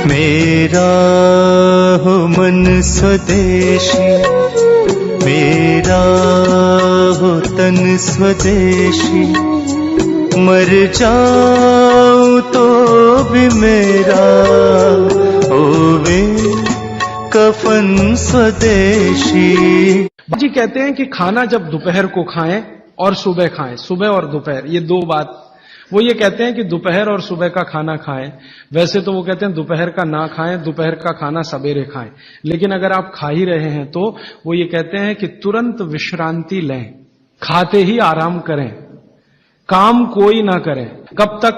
मेरा हो मन स्वदेशी, मेरा हो तन स्वदेशी, मर जाऊं तो भी मेरा होवे कफन स्वदेशी। जी कहते हैं कि खाना जब दोपहर को खाएं और सुबह खाएं, सुबह और दोपहर, ये दो बात। वो ये कहते हैं कि दोपहर और सुबह का खाना खाएं। वैसे तो वो कहते हैं दोपहर का ना खाएं, दोपहर का खाना सवेरे खाएं। लेकिन अगर आप खा ही रहे हैं तो वो ये कहते हैं कि तुरंत विश्रांति लें, खाते ही आराम करें, काम कोई ना करें। कब तक?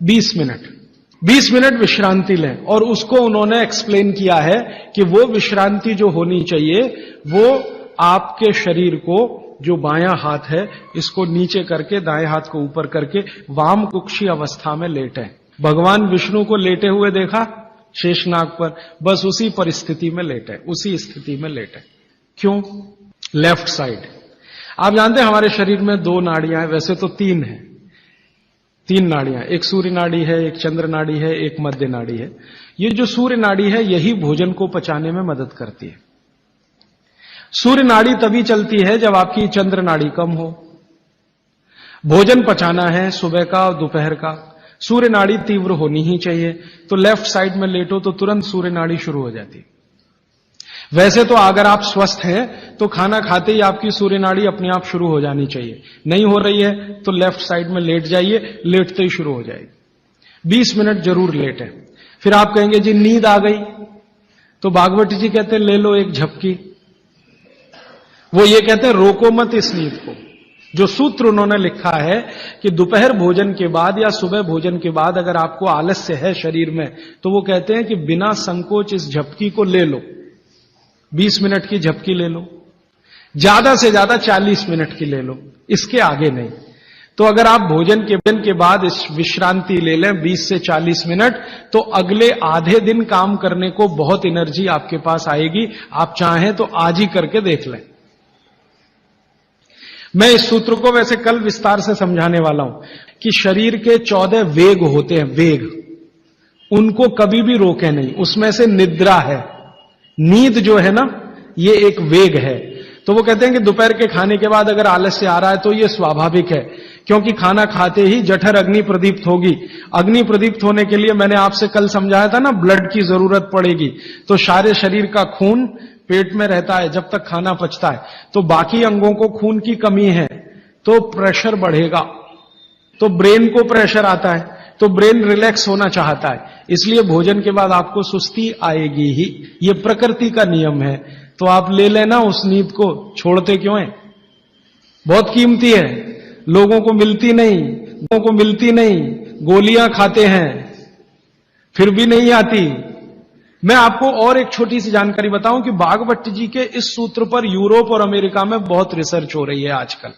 20 मिनट। 20 मिनट विश्रांति लें। और उसको उन्होंने एक्सप्लेन किया है कि वो विश्रांति जो होनी चाहिए वो आपके शरीर को, जो बायां हाथ है इसको नीचे करके दाएं हाथ को ऊपर करके वाम कुक्षी अवस्था में लेटें। भगवान विष्णु को लेटे हुए देखा शेषनाग पर, बस उसी परिस्थिति में लेटें, उसी स्थिति में लेटें। क्यों? Left side. आप जानते हैं हमारे शरीर में 2 नाड़ियां हैं, वैसे तो 3 हैं। 3 नाड़ियां, एक सूर्य नाड़ी है, एक चंद्र नाड़ी है, एक मध्य नाड़ी है। ये जो सूर्य नाड़ी है यही भोजन को पचाने में मदद करती है। सूर्य नाड़ी तभी चलती है जब आपकी चंद्र नाड़ी कम हो। भोजन पचाना है सुबह का और दोपहर का, सूर्य नाड़ी तीव्र होनी ही चाहिए। तो लेफ्ट साइड में लेटो तो तुरंत सूर्य नाड़ी शुरू हो जाती। वैसे तो अगर आप स्वस्थ हैं तो खाना खाते ही आपकी सूर्य नाड़ी अपने आप शुरू हो जानी चाहिए। नहीं हो रही है तो लेफ्ट साइड में लेट जाइए, लेटते ही शुरू हो जाएगी। 20 मिनट जरूर लेटें। फिर आप कहेंगे जी नींद आ गई, तो भागवती जी कहते हैं ले लो एक झपकी। वो ये कहते हैं रोको मत इस नींद को। जो सूत्र उन्होंने लिखा है कि दोपहर भोजन के बाद या सुबह भोजन के बाद अगर आपको आलस्य है शरीर में, तो वो कहते हैं कि बिना संकोच इस झपकी को ले लो। 20 मिनट की झपकी ले लो, ज्यादा से ज्यादा 40 मिनट की ले लो, इसके आगे नहीं। तो अगर आप भोजन के बाद इस विश्रांति ले लें 20 से 40 मिनट, तो अगले आधे दिन काम करने को बहुत एनर्जी आपके पास आएगी। आप चाहें तो आज ही करके देख लें। मैं इस सूत्र को वैसे कल विस्तार से समझाने वाला हूं कि शरीर के 14 वेग होते हैं, वेग, उनको कभी भी रोके नहीं। उसमें से निद्रा है, नींद जो है ना, ये एक वेग है। तो वो कहते हैं कि दोपहर के खाने के बाद अगर आलस्य आ रहा है तो ये स्वाभाविक है, क्योंकि खाना खाते ही जठर अग्नि प्रदीप्त होगी। अग्नि प्रदीप्त होने के लिए मैंने आपसे कल समझाया था ना, ब्लड की जरूरत पड़ेगी। तो सारे शरीर का खून पेट में रहता है जब तक खाना पचता है। तो बाकी अंगों को खून की कमी है तो प्रेशर बढ़ेगा, तो ब्रेन को प्रेशर आता है, तो ब्रेन रिलैक्स होना चाहता है, इसलिए भोजन के बाद आपको सुस्ती आएगी ही। ये प्रकृति का नियम है। तो आप ले लेना उस नींद को, छोड़ते क्यों हैं? बहुत कीमती है, लोगों को मिलती नहीं, गोलियां खाते हैं फिर भी नहीं आती। मैं आपको और एक छोटी सी जानकारी बताऊं कि भागवत जी के इस सूत्र पर यूरोप और अमेरिका में बहुत रिसर्च हो रही है आजकल।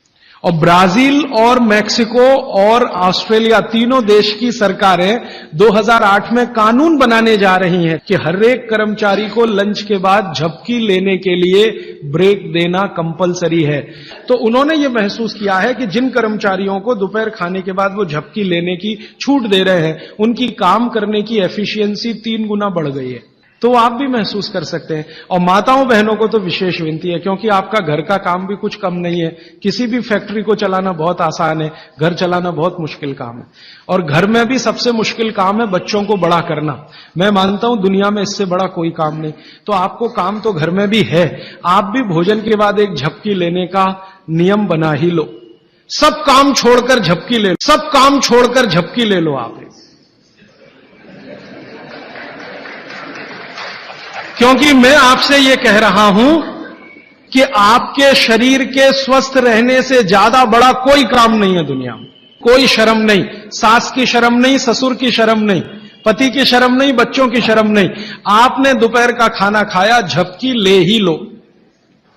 और ब्राजील और मैक्सिको और ऑस्ट्रेलिया, तीनों देश की सरकारें 2008 में कानून बनाने जा रही हैं कि हर एक कर्मचारी को लंच के बाद झपकी लेने के लिए ब्रेक देना कंपलसरी है। तो उन्होंने ये महसूस किया है कि जिन कर्मचारियों को दोपहर खाने के बाद वो झपकी लेने की छूट दे रहे हैं, उनकी काम करने की एफिशिएंसी 3 गुना बढ़ गई है। तो आप भी महसूस कर सकते हैं। और माताओं बहनों को तो विशेष विनती है, क्योंकि आपका घर का काम भी कुछ कम नहीं है। किसी भी फैक्ट्री को चलाना बहुत आसान है, घर चलाना बहुत मुश्किल काम है। और घर में भी सबसे मुश्किल काम है बच्चों को बड़ा करना। मैं मानता हूं दुनिया में इससे बड़ा कोई काम नहीं। तो आपको काम तो घर में भी है, आप भी भोजन के बाद एक झपकी लेने का नियम बना ही लो। सब काम छोड़कर झपकी ले लो, सब काम छोड़कर झपकी ले लो आप। क्योंकि मैं आपसे यह कह रहा हूं कि आपके शरीर के स्वस्थ रहने से ज्यादा बड़ा कोई काम नहीं है दुनिया में। कोई शर्म नहीं, सास की शर्म नहीं, ससुर की शर्म नहीं, पति की शर्म नहीं, बच्चों की शर्म नहीं। आपने दोपहर का खाना खाया, झपकी ले ही लो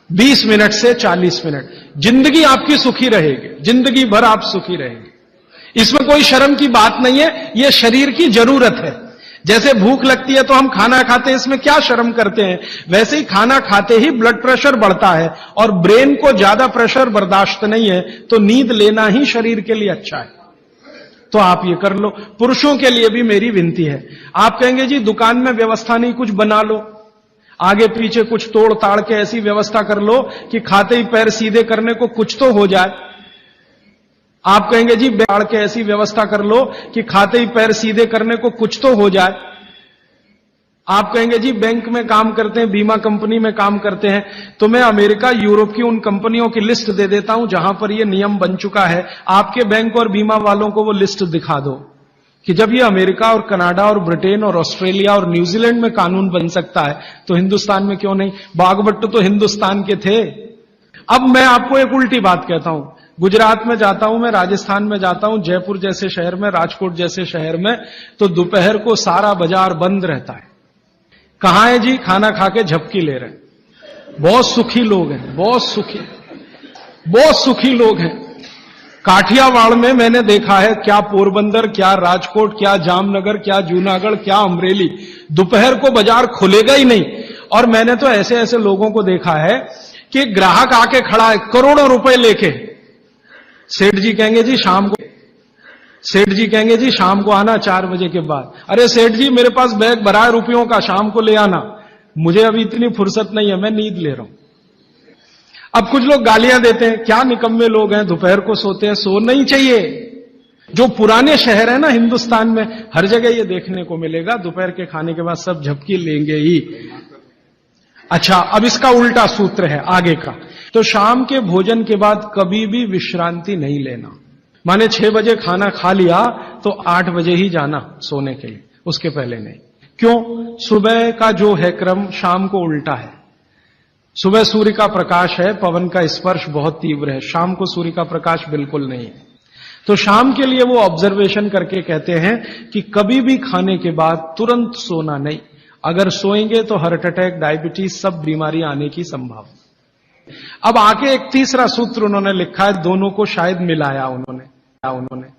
20 मिनट से 40 मिनट। जिंदगी आपकी सुखी रहेगी, जिंदगी भर आप सुखी रहेंगे। इसमें कोई शर्म की बात नहीं है, यह शरीर की जरूरत है। जैसे भूख लगती है तो हम खाना खाते हैं, इसमें क्या शर्म करते हैं? वैसे ही खाना खाते ही ब्लड प्रेशर बढ़ता है और ब्रेन को ज्यादा प्रेशर बर्दाश्त नहीं है, तो नींद लेना ही शरीर के लिए अच्छा है। तो आप ये कर लो। पुरुषों के लिए भी मेरी विनती है। आप कहेंगे जी दुकान में व्यवस्था नहीं, कुछ बना लो, आगे पीछे कुछ तोड़ ताड़ के ऐसी व्यवस्था कर लो कि खाते ही पैर सीधे करने को कुछ तो हो जाए। आप कहेंगे जी बैठ के ऐसी व्यवस्था कर लो कि खाते ही पैर सीधे करने को कुछ तो हो जाए। आप कहेंगे जी बैंक में काम करते हैं, बीमा कंपनी में काम करते हैं, तो मैं अमेरिका यूरोप की उन कंपनियों की लिस्ट दे देता हूं जहां पर यह नियम बन चुका है। आपके बैंक और बीमा वालों को वो लिस्ट दिखा दो कि जब ये अमेरिका और कनाडा और ब्रिटेन और ऑस्ट्रेलिया और न्यूजीलैंड में कानून बन सकता है तो हिंदुस्तान में क्यों नहीं। बागभट्ट तो हिंदुस्तान के थे। अब मैं आपको एक उल्टी बात कहता हूं। गुजरात में जाता हूं, मैं राजस्थान में जाता हूं, जयपुर जैसे शहर में, राजकोट जैसे शहर में, तो दोपहर को सारा बाजार बंद रहता है। कहां है जी? खाना खा के झपकी ले रहे हैं। बहुत सुखी लोग हैं, बहुत सुखी लोग हैं। काठियावाड़ में मैंने देखा है, क्या पोरबंदर, क्या राजकोट, क्या जामनगर, क्या जूनागढ़, क्या अमरेली, दोपहर को बाजार खुलेगा ही नहीं। और मैंने तो ऐसे ऐसे लोगों को देखा है कि ग्राहक आके खड़ा है करोड़ों रुपए लेके। सेठ जी कहेंगे जी शाम को आना 4 बजे के बाद। अरे सेठ जी मेरे पास बैग भरा है रुपयों का, शाम को ले आना, मुझे अभी इतनी फुर्सत नहीं है, मैं नींद ले रहा हूं। अब कुछ लोग गालियां देते हैं, क्या निकम्मे लोग हैं, दोपहर को सोते हैं। सो नहीं चाहिए। जो पुराने शहर है ना हिंदुस्तान में, हर जगह ये देखने को मिलेगा, दोपहर के खाने के बाद सब झपकी लेंगे ही। अच्छा, अब इसका उल्टा सूत्र है आगे का। तो शाम के भोजन के बाद कभी भी विश्रांति नहीं लेना। माने 6 बजे खाना खा लिया तो 8 बजे ही जाना सोने के लिए, उसके पहले नहीं। क्यों? सुबह का जो है क्रम शाम को उल्टा है। सुबह सूर्य का प्रकाश है, पवन का स्पर्श बहुत तीव्र है, शाम को सूर्य का प्रकाश बिल्कुल नहीं है। तो शाम के लिए वो ऑब्जर्वेशन करके कहते हैं कि कभी भी खाने के बाद तुरंत सोना नहीं। अगर सोएंगे तो हार्ट अटैक, डायबिटीज, सब बीमारी आने की संभावना। अब आके एक तीसरा सूत्र उन्होंने लिखा है, दोनों को शायद मिलाया उन्होंने।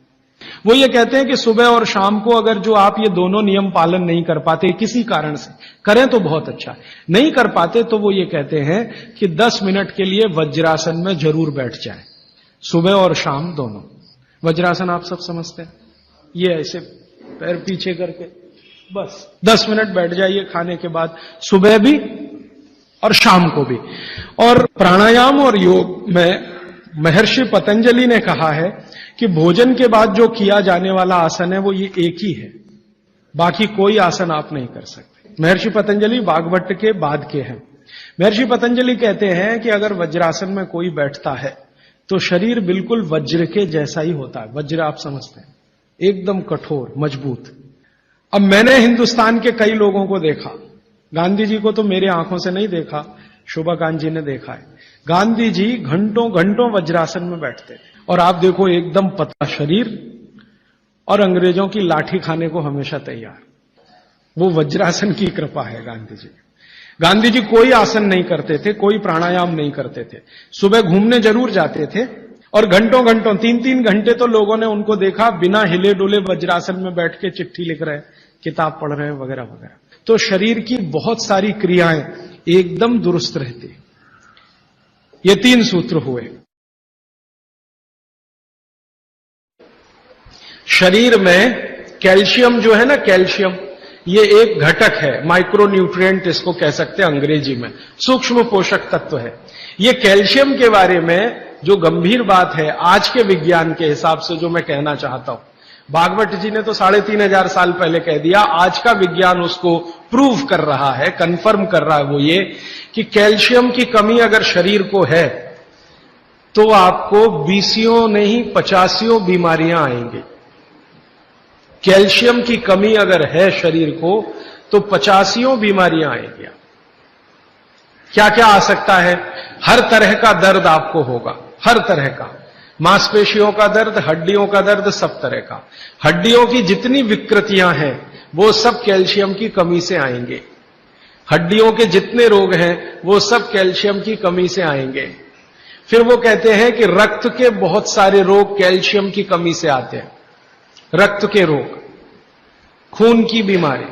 वो ये कहते हैं कि सुबह और शाम को अगर जो आप ये दोनों नियम पालन नहीं कर पाते किसी कारण से, करें तो बहुत अच्छा है, नहीं कर पाते तो वो ये कहते हैं कि 10 मिनट के लिए वज्रासन में जरूर बैठ जाए, सुबह और शाम दोनों। वज्रासन आप सब समझते हैं, ये ऐसे पैर पीछे करके बस 10 मिनट बैठ जाइए खाने के बाद, सुबह भी और शाम को भी। और प्राणायाम और योग में महर्षि पतंजलि ने कहा है कि भोजन के बाद जो किया जाने वाला आसन है वो ये एक ही है, बाकी कोई आसन आप नहीं कर सकते। महर्षि पतंजलि बागभट्ट के बाद के हैं। महर्षि पतंजलि कहते हैं कि अगर वज्रासन में कोई बैठता है तो शरीर बिल्कुल वज्र के जैसा ही होता है। वज्र आप समझते हैं, एकदम कठोर मजबूत। अब मैंने हिंदुस्तान के कई लोगों को देखा, गांधी जी को तो मेरे आंखों से नहीं देखा, शोभाकांत जी ने देखा है। गांधी जी घंटों घंटों वज्रासन में बैठते थे और आप देखो एकदम पतला शरीर और अंग्रेजों की लाठी खाने को हमेशा तैयार। वो वज्रासन की कृपा है गांधी जी। गांधी जी कोई आसन नहीं करते थे, कोई प्राणायाम नहीं करते थे। सुबह घूमने जरूर जाते थे और घंटों घंटों 3-3 घंटे तो लोगों ने उनको देखा बिना हिले डुले वज्रासन में बैठ के चिट्ठी लिख रहे, किताब पढ़ रहे वगैरह वगैरह। तो शरीर की बहुत सारी क्रियाएं एकदम दुरुस्त रहती। ये 3 सूत्र हुए। शरीर में कैल्शियम जो है ना, कैल्शियम ये एक घटक है, माइक्रो न्यूट्रिएंट इसको कह सकते हैं अंग्रेजी में, सूक्ष्म पोषक तत्व है। ये कैल्शियम के बारे में जो गंभीर बात है आज के विज्ञान के हिसाब से जो मैं कहना चाहता हूं, भागवत जी ने तो 3500 साल पहले कह दिया, आज का विज्ञान उसको प्रूव कर रहा है, कंफर्म कर रहा है। वो ये कि कैल्शियम की कमी अगर शरीर को है तो आपको 20 नहीं 50 बीमारियां आएंगी। कैल्शियम की कमी अगर है शरीर को तो 50 बीमारियां आएंगी। क्या क्या आ सकता है? हर तरह का दर्द आपको होगा, हर तरह का, मांसपेशियों का दर्द, हड्डियों का दर्द, सब तरह का। हड्डियों की जितनी विकृतियां हैं वो सब कैल्शियम की कमी से आएंगे। हड्डियों के जितने रोग हैं वो सब कैल्शियम की कमी से आएंगे। फिर वो कहते हैं कि रक्त के बहुत सारे रोग कैल्शियम की कमी से आते हैं, रक्त के रोग, खून की बीमारी।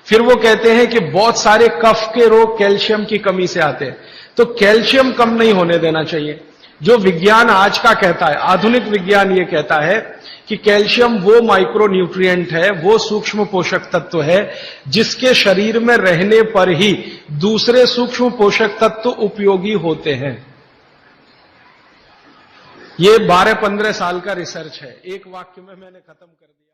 फिर वो कहते हैं कि बहुत सारे कफ के रोग कैल्शियम की कमी से आते हैं। तो कैल्शियम कम नहीं होने देना चाहिए। जो विज्ञान आज का कहता है, आधुनिक विज्ञान ये कहता है कि कैल्शियम वो माइक्रो न्यूट्रिएंट है, वो सूक्ष्म पोषक तत्व है जिसके शरीर में रहने पर ही दूसरे सूक्ष्म पोषक तत्व उपयोगी होते हैं। ये 12-15 साल का रिसर्च है, एक वाक्य में मैंने खत्म कर दिया।